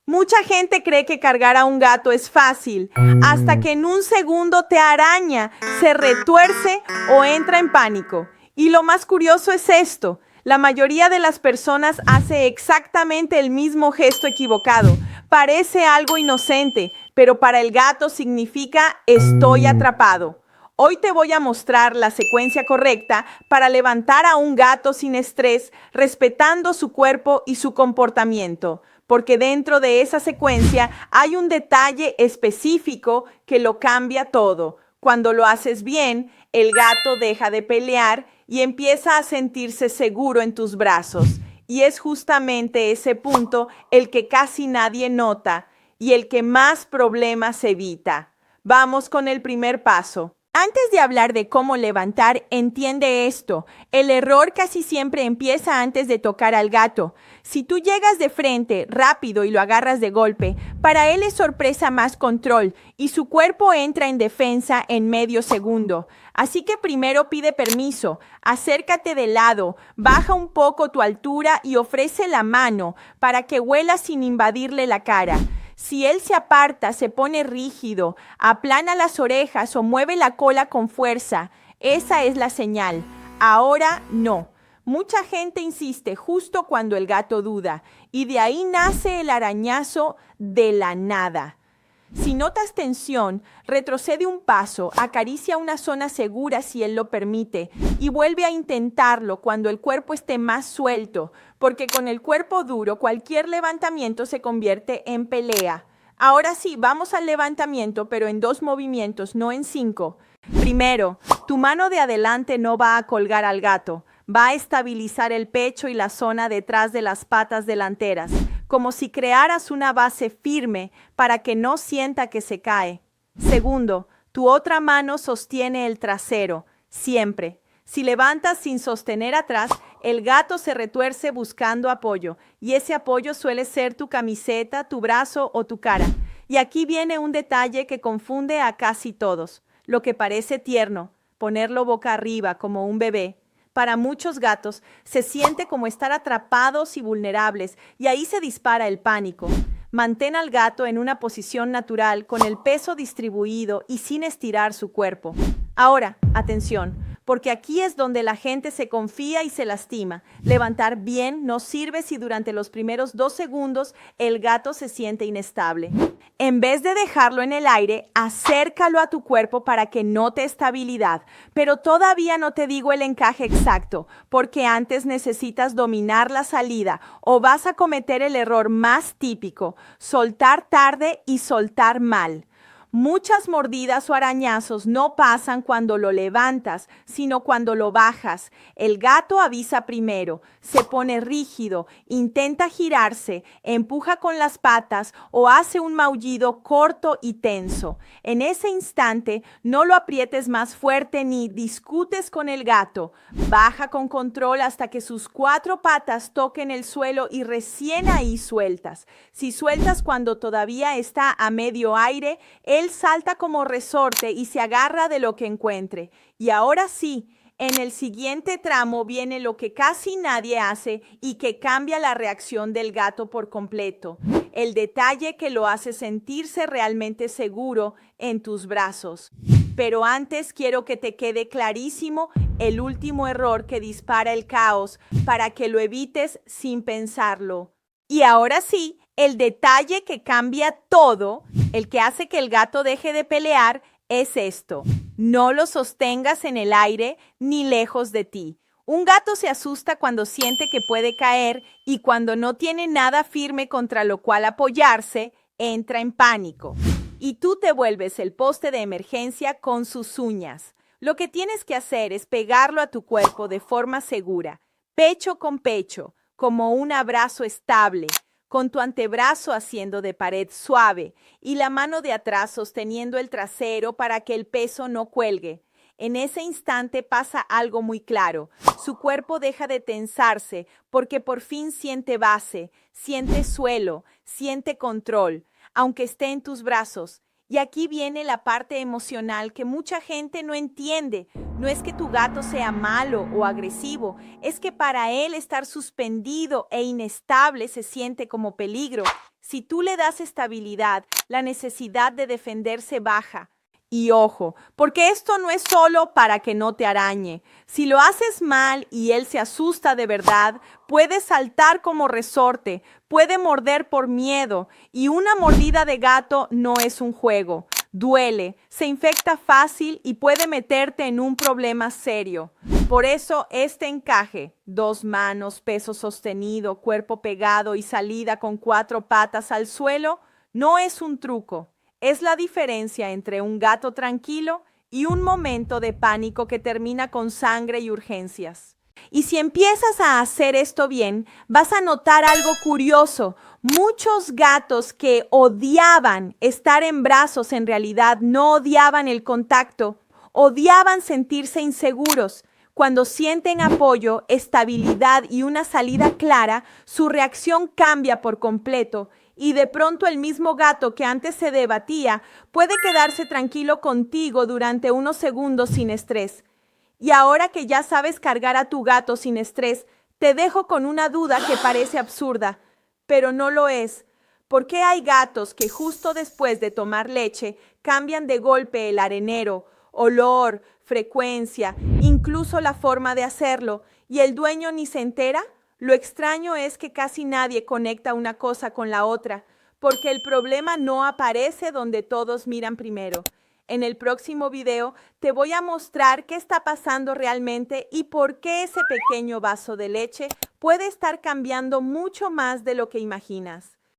Mucha gente cree que cargar a un gato es fácil, hasta que en un segundo te araña, se retuerce o entra en pánico. Y lo más curioso es esto, la mayoría de las personas hace exactamente el mismo gesto equivocado. Parece algo inocente, pero para el gato significa estoy atrapado. Hoy te voy a mostrar la secuencia correcta para levantar a un gato sin estrés, respetando su cuerpo y su comportamiento, porque dentro de esa secuencia hay un detalle específico que lo cambia todo. Cuando lo haces bien, el gato deja de pelear y empieza a sentirse seguro en tus brazos. Y es justamente ese punto el que casi nadie nota y el que más problemas evita. Vamos con el primer paso. Antes de hablar de cómo levantar, entiende esto. El error casi siempre empieza antes de tocar al gato. Si tú llegas de frente, rápido y lo agarras de golpe, para él es sorpresa más control y su cuerpo entra en defensa en medio segundo. Así que primero pide permiso, acércate de lado, baja un poco tu altura y ofrece la mano para que huela sin invadirle la cara. Si él se aparta, se pone rígido, aplana las orejas o mueve la cola con fuerza, esa es la señal. Ahora no. Mucha gente insiste justo cuando el gato duda, y de ahí nace el arañazo de la nada. Si notas tensión, retrocede un paso, acaricia una zona segura si él lo permite y vuelve a intentarlo cuando el cuerpo esté más suelto, porque con el cuerpo duro cualquier levantamiento se convierte en pelea. Ahora sí, vamos al levantamiento, pero en 2 movimientos, no en 5. Primero, tu mano de adelante no va a colgar al gato, va a estabilizar el pecho y la zona detrás de las patas delanteras, como si crearas una base firme para que no sienta que se cae. Segundo, tu otra mano sostiene el trasero, siempre. Si levantas sin sostener atrás, el gato se retuerce buscando apoyo, y ese apoyo suele ser tu camiseta, tu brazo o tu cara. Y aquí viene un detalle que confunde a casi todos. Lo que parece tierno, ponerlo boca arriba como un bebé, para muchos gatos se siente como estar atrapados y vulnerables, y ahí se dispara el pánico. Mantén al gato en una posición natural, con el peso distribuido y sin estirar su cuerpo. Ahora, atención, porque aquí es donde la gente se confía y se lastima. Levantar bien no sirve si durante los primeros 2 segundos el gato se siente inestable. En vez de dejarlo en el aire, acércalo a tu cuerpo para que note estabilidad. Pero todavía no te digo el encaje exacto, porque antes necesitas dominar la salida o vas a cometer el error más típico: soltar tarde y soltar mal. Muchas mordidas o arañazos no pasan cuando lo levantas, sino cuando lo bajas. El gato avisa primero, se pone rígido, intenta girarse, empuja con las patas o hace un maullido corto y tenso. En ese instante, no lo aprietes más fuerte ni discutes con el gato. Baja con control hasta que sus 4 patas toquen el suelo y recién ahí sueltas. Si sueltas cuando todavía está a medio aire, él salta como resorte y se agarra de lo que encuentre. Y ahora sí, en el siguiente tramo viene lo que casi nadie hace y que cambia la reacción del gato por completo. El detalle que lo hace sentirse realmente seguro en tus brazos. Pero antes quiero que te quede clarísimo el último error que dispara el caos para que lo evites sin pensarlo. Y ahora sí, el detalle que cambia todo, el que hace que el gato deje de pelear, es esto: no lo sostengas en el aire ni lejos de ti. Un gato se asusta cuando siente que puede caer, y cuando no tiene nada firme contra lo cual apoyarse, entra en pánico. Y tú te vuelves el poste de emergencia con sus uñas. Lo que tienes que hacer es pegarlo a tu cuerpo de forma segura, pecho con pecho, como un abrazo estable, con tu antebrazo haciendo de pared suave y la mano de atrás sosteniendo el trasero para que el peso no cuelgue. En ese instante pasa algo muy claro. Su cuerpo deja de tensarse porque por fin siente base, siente suelo, siente control, aunque esté en tus brazos. Y aquí viene la parte emocional que mucha gente no entiende. No es que tu gato sea malo o agresivo, es que para él estar suspendido e inestable se siente como peligro. Si tú le das estabilidad, la necesidad de defenderse baja. Y ojo, porque esto no es solo para que no te arañe. Si lo haces mal y él se asusta de verdad, puede saltar como resorte, puede morder por miedo, y una mordida de gato no es un juego. Duele, se infecta fácil y puede meterte en un problema serio. Por eso este encaje, 2 manos, peso sostenido, cuerpo pegado y salida con 4 patas al suelo, no es un truco. Es la diferencia entre un gato tranquilo y un momento de pánico que termina con sangre y urgencias. Y si empiezas a hacer esto bien, vas a notar algo curioso. Muchos gatos que odiaban estar en brazos en realidad no odiaban el contacto, odiaban sentirse inseguros. Cuando sienten apoyo, estabilidad y una salida clara, su reacción cambia por completo y de pronto el mismo gato que antes se debatía puede quedarse tranquilo contigo durante unos segundos sin estrés. Y ahora que ya sabes cargar a tu gato sin estrés, te dejo con una duda que parece absurda, pero no lo es. ¿Por qué hay gatos que justo después de tomar leche cambian de golpe el arenero, olor, frecuencia, incluso la forma de hacerlo, y el dueño ni se entera? Lo extraño es que casi nadie conecta una cosa con la otra, porque el problema no aparece donde todos miran primero. En el próximo video te voy a mostrar qué está pasando realmente y por qué ese pequeño vaso de leche puede estar cambiando mucho más de lo que imaginas.